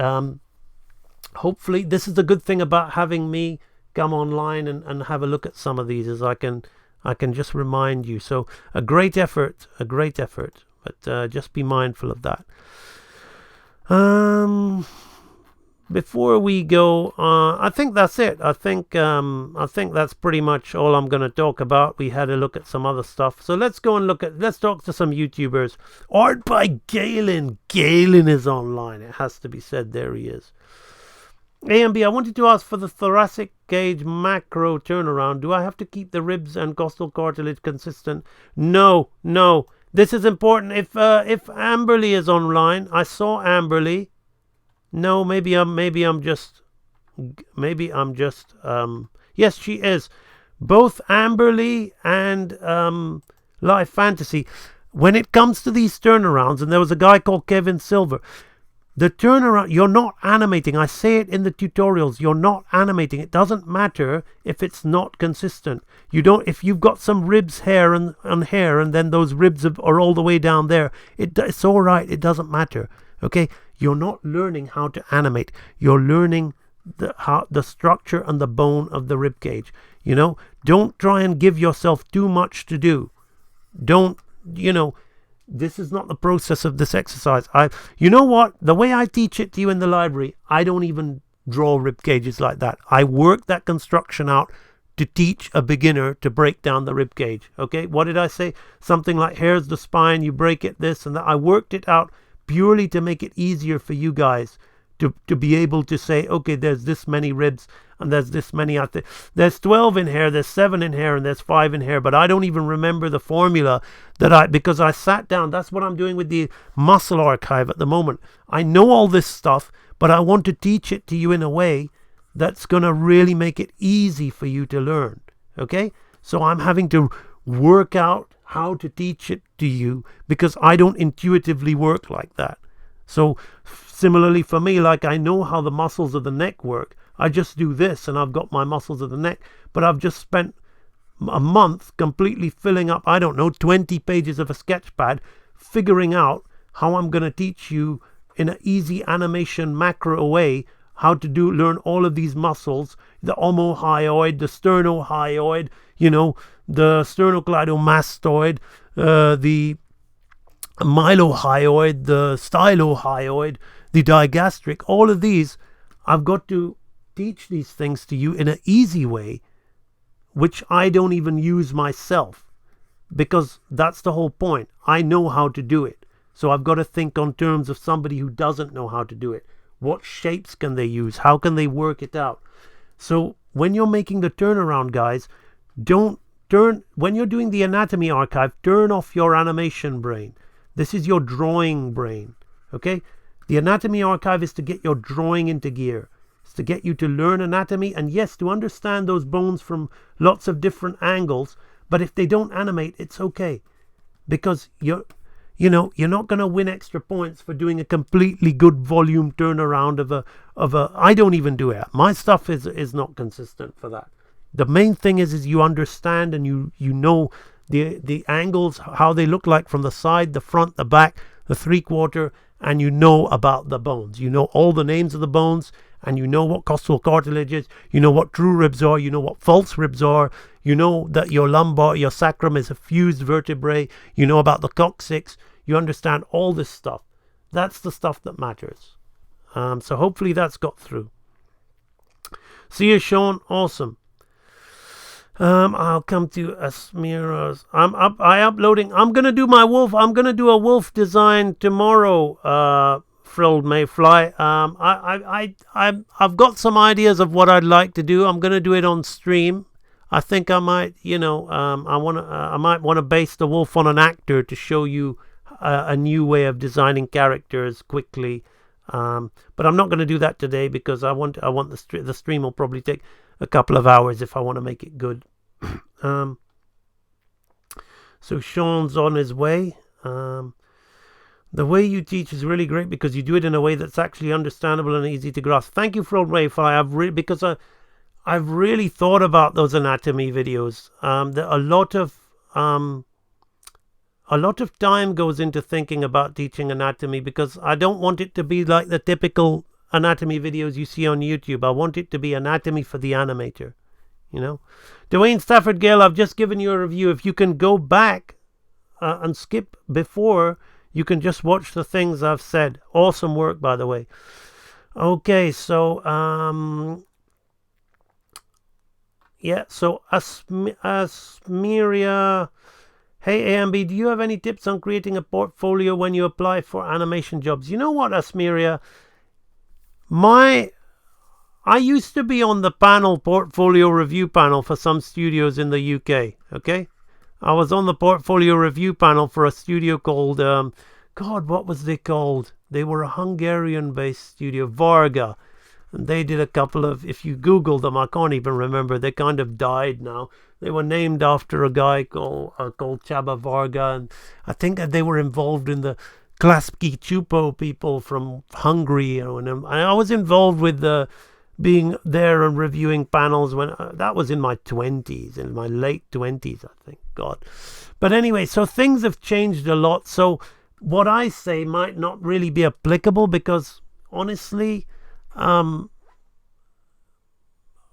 hopefully this is the good thing about having me come online and have a look at some of these, is I can just remind you. So a great effort, but just be mindful of that. Before we go, I think that's it. I think that's pretty much all I'm going to talk about. We had a look at some other stuff, so let's talk to some YouTubers. Art by Galen. Galen is online. It has to be said. There he is. AMB, I wanted to ask, for the thoracic cage macro turnaround, do I have to keep the ribs and costal cartilage consistent? No. This is important. If Amberly is online, I saw Amberly. No, maybe I'm just. Yes, she is. Both Amberly and Live Fantasy. When it comes to these turnarounds, and there was a guy called Kevin Silver. The turnaround, you're not animating. I say it in the tutorials. You're not animating. It doesn't matter if it's not consistent. If you've got some ribs hair and then those ribs are all the way down there, it's all right. It doesn't matter. Okay, you're not learning how to animate. You're learning the structure and the bone of the rib cage. Don't try and give yourself too much to do. Don't, this is not the process of this exercise. You know what? The way I teach it to you in the library, I don't even draw rib cages like that. I work that construction out to teach a beginner to break down the rib cage. Okay, what did I say? Something like, here's the spine, you break it this and that. I worked it out purely to make it easier for you guys to be able to say, okay, there's this many ribs and there's this many out there. There's 12 in here, there's 7 in here, and there's 5 in here. But I don't even remember the formula because I sat down. That's what I'm doing with the muscle archive at the moment. I know all this stuff, but I want to teach it to you in a way that's going to really make it easy for you to learn. Okay? So I'm having to work out how to teach it to you because I don't intuitively work like that. So similarly for me, like I know how the muscles of the neck work. I just do this and I've got my muscles of the neck. But I've just spent a month completely filling up, 20 pages of a sketch pad, figuring out how I'm going to teach you in an easy animation macro way how to learn all of these muscles, the omohyoid, the sternohyoid, the sternocleidomastoid, the mylohyoid, the stylohyoid, the digastric. All of these, I've got to teach these things to you in an easy way, which I don't even use myself, because that's the whole point. I know how to do it. So I've got to think on terms of somebody who doesn't know how to do it. What shapes can they use? How can they work it out? So when you're making the turnaround, guys, when you're doing the anatomy archive, turn off your animation brain. This is your drawing brain. Okay? The anatomy archive is to get your drawing into gear. It's to get you to learn anatomy and, yes, to understand those bones from lots of different angles. But if they don't animate, it's okay. Because you're not going to win extra points for doing a completely good volume turnaround of a. I don't even do it. My stuff is not consistent for that. The main thing is you understand and you know the angles, how they look like from the side, the front, the back, the 3/4, and you know about the bones. You know all the names of the bones, and you know what costal cartilage is. You know what true ribs are. You know what false ribs are. You know that your sacrum is a fused vertebrae. You know about the coccyx. You understand all this stuff. That's the stuff that matters. So hopefully that's got through. See you, Sean. Awesome. I'll come to Asmira's. I'm uploading. I'm gonna do my wolf. I'm gonna do a wolf design tomorrow. Frilled Mayfly. I've got some ideas of what I'd like to do. I'm gonna do it on stream. I think I might, I might want to base the wolf on an actor to show you a new way of designing characters quickly. But I'm not going to do that today because I want the stream will probably take a couple of hours if I want to make it good. So Sean's on his way. The way you teach is really great because you do it in a way that's actually understandable and easy to grasp. Thank you, Frilled Mayfly. Because I've really thought about those anatomy videos. A lot of time goes into thinking about teaching anatomy because I don't want it to be like the typical anatomy videos you see on YouTube. I want it to be anatomy for the animator. Dwayne Stafford Gale, I've just given you a review. If you can go back and skip before, you can just watch the things I've said. Awesome work, by the way. Okay, so so Asmiria, hey AMB, do you have any tips on creating a portfolio when you apply for animation jobs? You know what, Asmiria? I used to be on the portfolio review panel for some studios in the UK, okay? I was on the portfolio review panel for a studio called, what was they called? They were a Hungarian-based studio, Varga. And they did a couple of, if you Google them, I can't even remember. They kind of died now. They were named after a guy called Csaba Varga. And I think that they were involved in the Klaspki Chupo people from Hungary. And I was involved with being there and reviewing panels when that was in my 20s, in my late 20s, I think. God. But anyway, so things have changed a lot. So what I say might not really be applicable because honestly,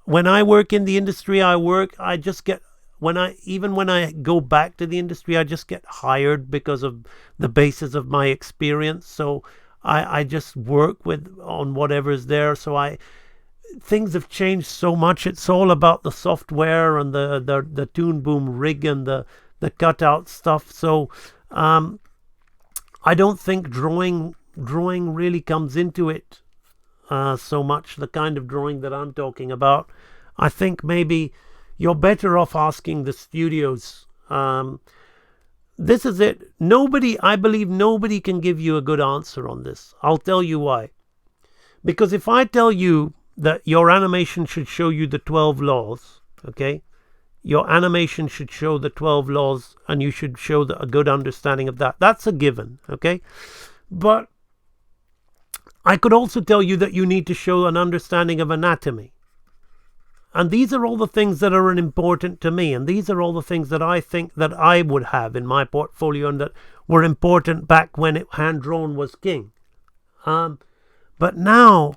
when I work in the industry I just get, when I go back to the industry, I just get hired because of the basis of my experience. So I just work with on whatever's there. So things have changed so much. It's all about the software and the Toon Boom rig and the cutout stuff. So I don't think drawing really comes into it so much, the kind of drawing that I'm talking about. I think maybe you're better off asking the studios. This is it. I believe nobody can give you a good answer on this. I'll tell you why. Because if I tell you that your animation should show you the 12 laws, okay? Your animation should show the 12 laws and you should show a good understanding of that. That's a given, okay? But I could also tell you that you need to show an understanding of anatomy. And these are all the things that are important to me. And these are all the things that I think that I would have in my portfolio and that were important back when hand-drawn was king. But now,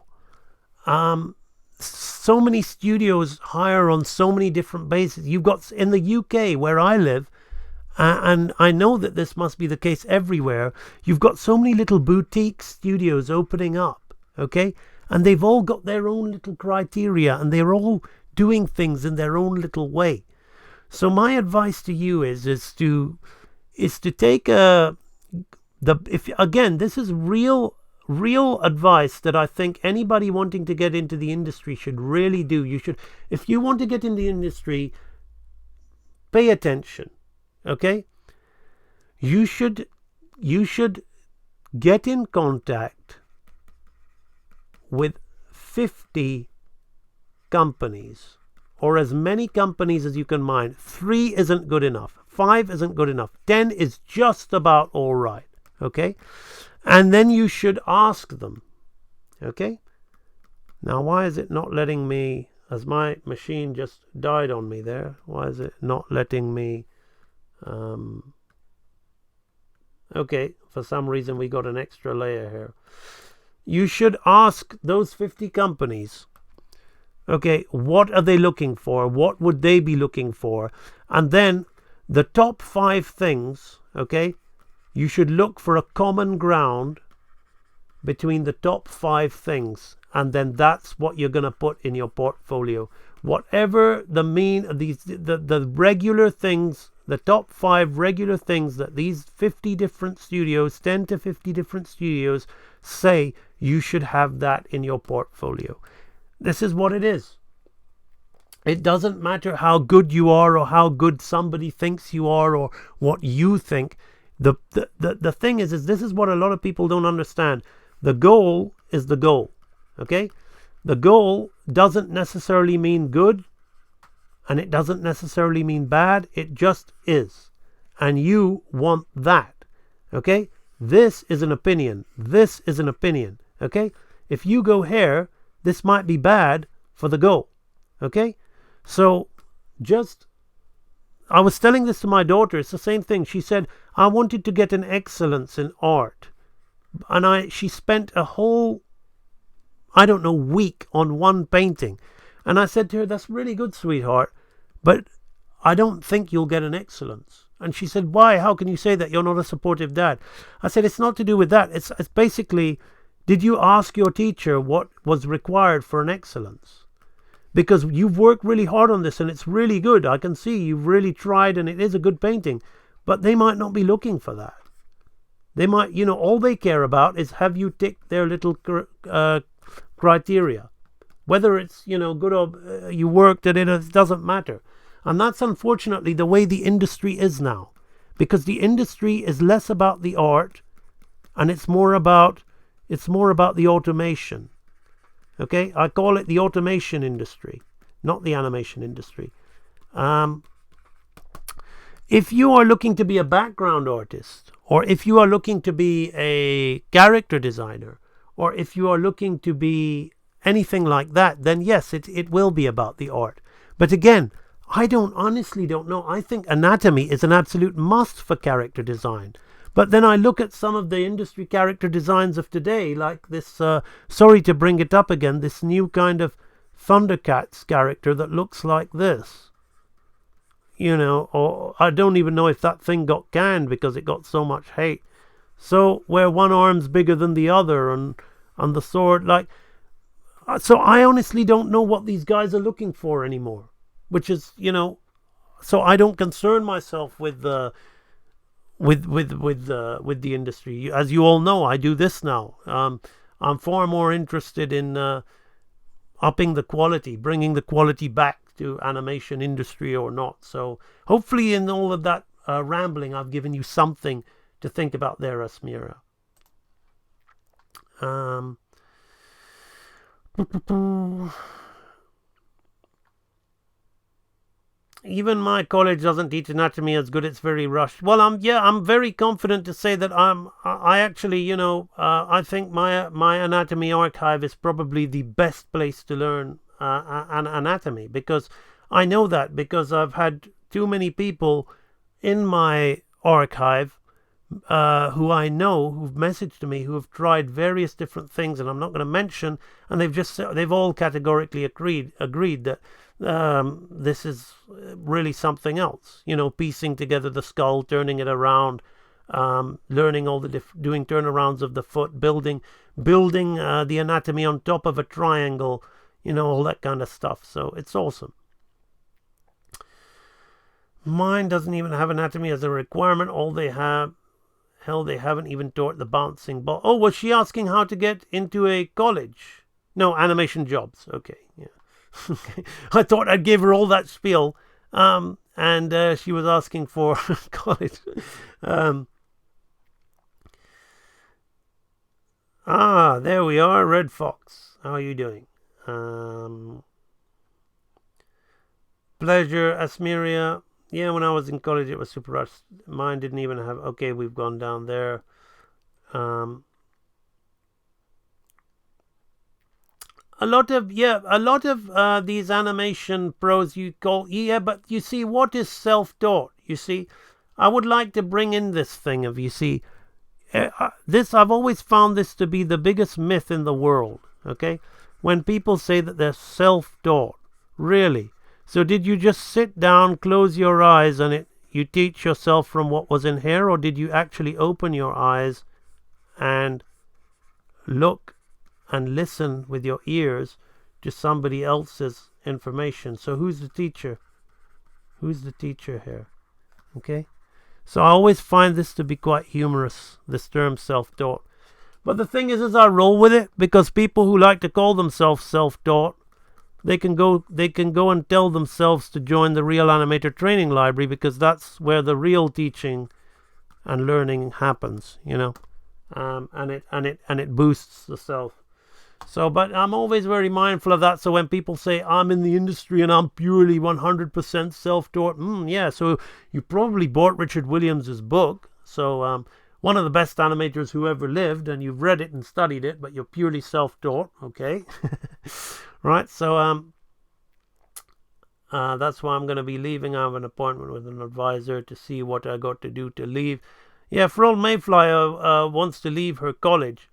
so many studios hire on so many different bases. You've got in the UK where I live, and I know that this must be the case everywhere. You've got so many little boutique studios opening up, okay? And they've all got their own little criteria and they're all doing things in their own little way. So my advice to you is to take this is real advice that I think anybody wanting to get into the industry should really do. If you want to get in the industry, pay attention, okay? You should get in contact with 50 companies, or as many companies as you can mind. 3 isn't good enough. 5 isn't good enough. 10 is just about all right, okay? And then you should ask them, okay? Now, why is it not letting me, as my machine just died on me there, why is it not letting me, okay, for some reason we got an extra layer here. You should ask those 50 companies, okay, what are they looking for? What would they be looking for? And then the top 5 things, okay, you should look for a common ground between the top 5 things, and then that's what you're going to put in your portfolio. Whatever the regular things, the top 5 regular things that these 50 different studios, 10 to 50 different studios say, you should have that in your portfolio. This is what it is. It doesn't matter how good you are or how good somebody thinks you are or what you think. The thing is this is what a lot of people don't understand. The goal is the goal, okay? The goal doesn't necessarily mean good, and it doesn't necessarily mean bad. It just is. And you want that, okay? This is an opinion. This is an opinion, okay? If you go here, this might be bad for the goal, okay? So I was telling this to my daughter. It's the same thing. She said, I wanted to get an excellence in art. And she spent a whole, week on one painting. And I said to her, that's really good, sweetheart, but I don't think you'll get an excellence. And she said, why? How can you say that? You're not a supportive dad. I said, it's not to do with that. It's basically, did you ask your teacher what was required for an excellence? Because you've worked really hard on this and it's really good. I can see you've really tried and it is a good painting. But they might not be looking for that. They might, all they care about is have you ticked their little criteria. Whether it's, good or you worked at it doesn't matter. And that's unfortunately the way the industry is now. Because the industry is less about the art and it's more about the automation. Okay, I call it the automation industry, not the animation industry. If you are looking to be a background artist, or if you are looking to be a character designer, or if you are looking to be anything like that, then yes, it will be about the art. But again, I honestly don't know. I think anatomy is an absolute must for character design. But then I look at some of the industry character designs of today, like this, sorry to bring it up again, this new kind of Thundercats character that looks like this. Or I don't even know if that thing got canned because it got so much hate. So where one arm's bigger than the other, and the sword, so I honestly don't know what these guys are looking for anymore. Which is, so I don't concern myself with the with the industry. As you all know, I do this now. I'm far more interested in upping the quality, bringing the quality back to animation industry or not. So hopefully, in all of that rambling, I've given you something to think about there, Asmira. Even my college doesn't teach anatomy as good. It's very rushed. Well, I'm very confident to say that I actually, I think my anatomy archive is probably the best place to learn an anatomy, because I know that because I've had too many people in my archive who I know, who've messaged to me, who have tried various different things, and I'm not going to mention, and they've all categorically agreed that this is really something else. Piecing together the skull, turning it around, learning all the doing turnarounds of the foot, building the anatomy on top of a triangle, all that kind of stuff. So it's awesome. Mine doesn't even have anatomy as a requirement. All they have, hell, they haven't even taught the bouncing ball. Oh, was she asking how to get into a college? No, animation jobs. Okay, yeah. Okay. I thought I'd give her all that spiel, and she was asking for college. There we are, Red Fox. How are you doing? Pleasure, Asmiria. Yeah, when I was in college, it was super rushed. Mine didn't even have. Okay, we've gone down there. A lot of these animation pros you call, but you see, what is self-taught? You see, I would like to bring in this thing of, this, I've always found this to be the biggest myth in the world. Okay, when people say that they're self-taught, really. So did you just sit down, close your eyes, and you teach yourself from what was in here, or did you actually open your eyes and look and listen with your ears to somebody else's information? So who's the teacher? Who's the teacher here? Okay? So I always find this to be quite humorous, this term self-taught. But the thing is I roll with it, because people who like to call themselves self-taught, they can go and tell themselves to join the Real Animator Training Library, because that's where the real teaching and learning happens, and it boosts the self. So, but I'm always very mindful of that. So when people say I'm in the industry and I'm purely 100% self-taught, yeah, so you probably bought Richard Williams's book. So one of the best animators who ever lived, and you've read it and studied it, but you're purely self-taught, okay? Right, so that's why I'm going to be leaving. I have an appointment with an advisor to see what I got to do to leave. Yeah, Frol Mayfly wants to leave her college.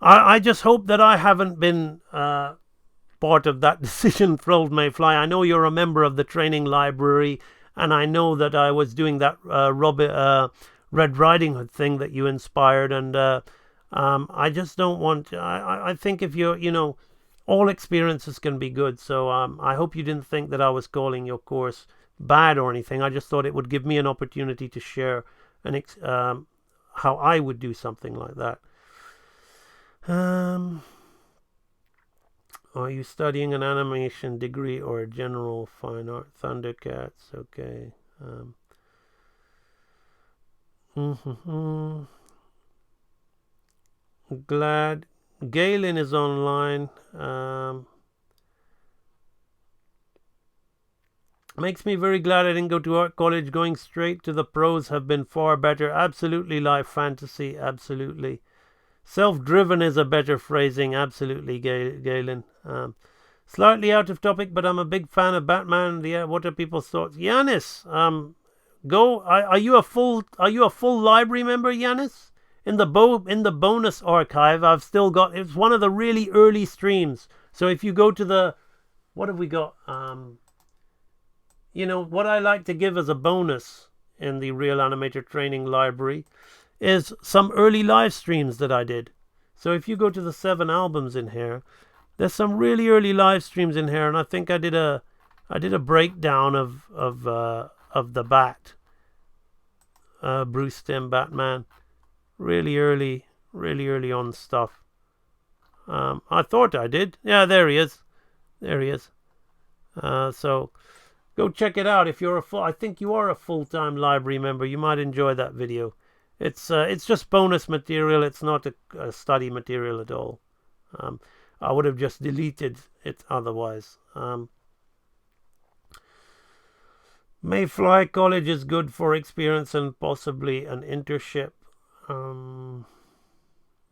I just hope that I haven't been part of that decision, Frol Mayfly. I know you're a member of the training library, and I know that I was doing that Red Riding Hood thing that you inspired, and I just don't want. I think if you're, all experiences can be good. So I hope you didn't think that I was calling your course bad or anything. I just thought it would give me an opportunity to share how I would do something like that. Are you studying an animation degree or a general fine art? Thundercats, okay. Glad Galen is online. Makes me very glad I didn't go to art college. Going straight to the pros have been far better. Absolutely, life fantasy. Absolutely. Self-driven is a better phrasing. Absolutely, Galen. Slightly out of topic, but I'm a big fan of Batman. Yeah, what are people's thoughts? Yanis, go. Are you a full library member, Yanis? In the bonus archive, I've still got. It's one of the really early streams So if you go to the, what have we got? What I like to give as a bonus in the Real Animator Training Library is some early live streams that I did. So if you go to the 7 albums in here, there's some really early live streams in here, and I think I did a breakdown of the Bat, Bruce Timm Batman, really early on stuff. I thought I did. Yeah, there he is. So go check it out if you're I think you are a full-time library member. You might enjoy that video. It's just bonus material. It's not a study material at all. I would have just deleted it otherwise. Mayfly College is good for experience and possibly an internship.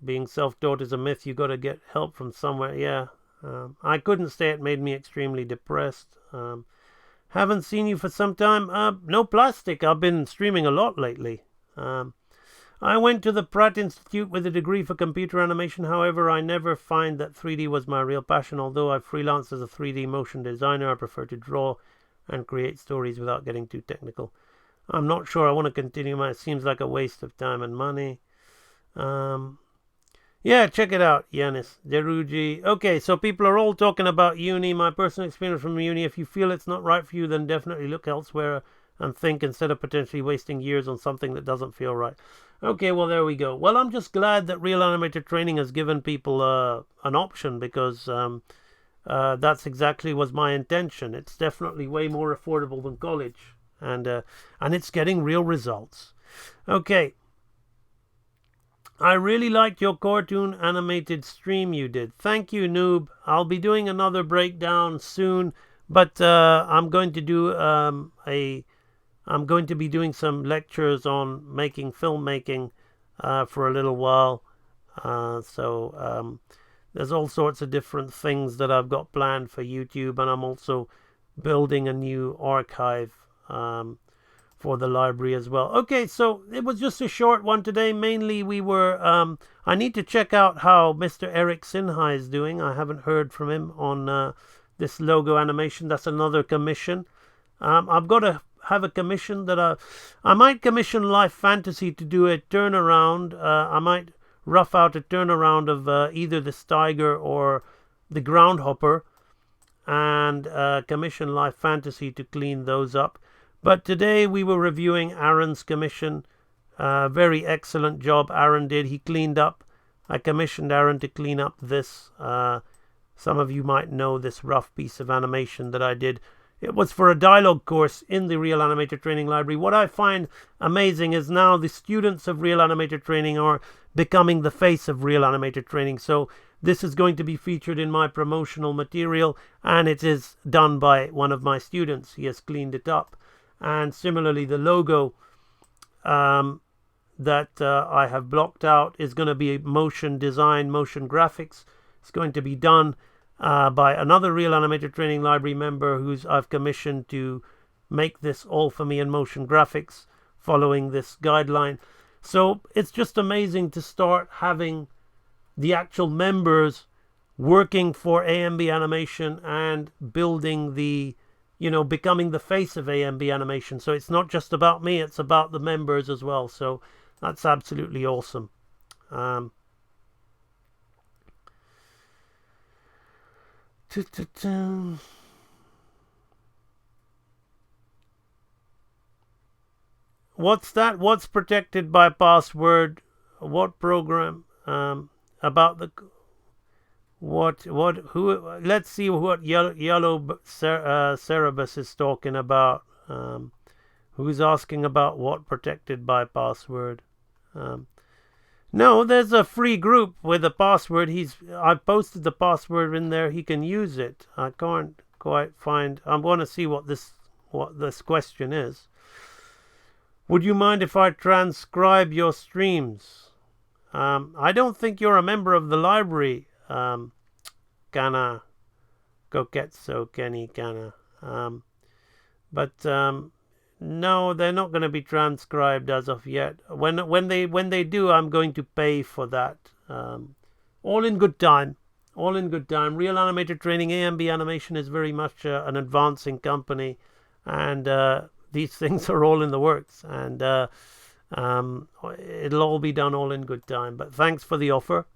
Being self-taught is a myth. You got to get help from somewhere. Yeah. I couldn't stay. It made me extremely depressed. Haven't seen you for some time. No plastic. I've been streaming a lot lately. I went to the Pratt Institute with a degree for computer animation. However, I never find that 3D was my real passion. Although I freelanced as a 3D motion designer, I prefer to draw and create stories without getting too technical. I'm not sure I want to continue. It seems like a waste of time and money. Yeah, check it out, Yanis Deruji. Okay, so people are all talking about uni. My personal experience from uni. If you feel it's not right for you, then definitely look elsewhere and think instead of potentially wasting years on something that doesn't feel right. Okay, well, there we go. Well, I'm just glad that Real Animator Training has given people an option, because that's exactly was my intention. It's definitely way more affordable than college, and it's getting real results. Okay. I really liked your cartoon animated stream you did. Thank you, Noob. I'll be doing another breakdown soon, but I'm going to do I'm going to be doing some lectures on making filmmaking for a little while. So there's all sorts of different things that I've got planned for YouTube, and I'm also building a new archive for the library as well. Okay, so it was just a short one today. Mainly we were I need to check out how Mr. Eric Sinhai is doing. I haven't heard from him on this logo animation. That's another commission. I've got to have a commission that I might commission Life Fantasy to do a turnaround. I might rough out a turnaround of either the Steiger or the Groundhopper, and commission Life Fantasy to clean those up. But today we were reviewing Aaron's commission. Very excellent job Aaron did. He cleaned up. I commissioned Aaron to clean up this. Some of you might know this rough piece of animation that I did. It was for a dialogue course in the Real Animator Training Library. What I find amazing is now the students of Real Animator Training are becoming the face of Real Animator Training. So this is going to be featured in my promotional material, and it is done by one of my students. He has cleaned it up. And similarly, the logo that I have blocked out is going to be motion design, motion graphics. It's going to be done by another Real Animator Training Library member who's I've commissioned to make this all for me in motion graphics, following this guideline. So it's just amazing to start having the actual members working for AMB Animation and building the, becoming the face of AMB Animation. So it's not just about me, it's about the members as well. So that's absolutely awesome. What's that? What's protected by password? What program? About the who? Let's see what yellow Cerebus is talking about. Who's asking about what protected by password? No, there's a free group with a password. I posted the password in there. He can use it. I can't quite find. I want to see what this question is. Would you mind if I transcribe your streams? I don't think you're a member of the library, Kana Koketso Kenny Kana. But no, they're not going to be transcribed as of yet. When they do, I'm going to pay for that. All in good time. all in good time. Real Animator Training, AMB Animation is very much an advancing company, and these things are all in the works, and it'll all be done all in good time. But thanks for the offer.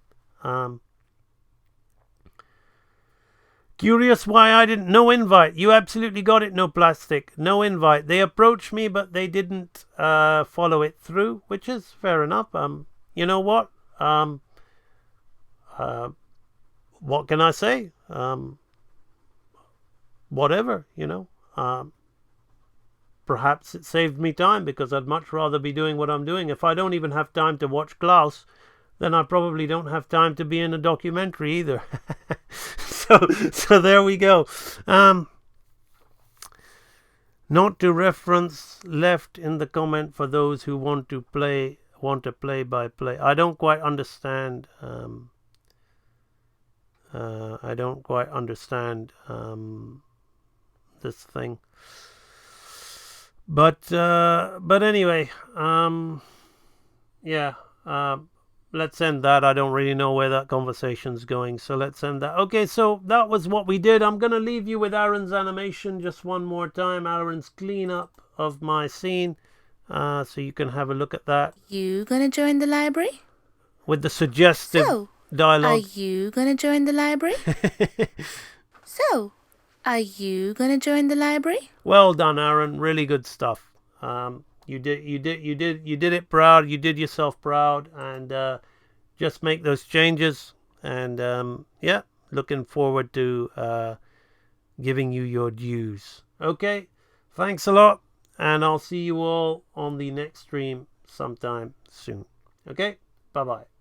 Curious why I didn't. No invite. You absolutely got it. No plastic. No invite. They approached me, but they didn't follow it through, which is fair enough. You know what? What can I say? Whatever, you know. Perhaps it saved me time, because I'd much rather be doing what I'm doing. If I don't even have time to watch Klaus, then I probably don't have time to be in a documentary either. So there we go. Not to reference left in the comment for those who want to play by play. I don't quite understand. I don't quite understand this thing. But anyway, yeah. Let's end that. I don't really know where that conversation's going, so let's end that. Okay, so that was what we did. I'm going to leave you with Aaron's animation just one more time. Aaron's cleanup of my scene, so you can have a look at that. You gonna join the library? With the suggestive dialogue. Are you gonna join the library? So, are you gonna join the library? Well done, Aaron. Really good stuff. You did it proud. You did yourself proud, and just make those changes. And yeah, looking forward to giving you your dues. Okay, thanks a lot, and I'll see you all on the next stream sometime soon. Okay, bye bye.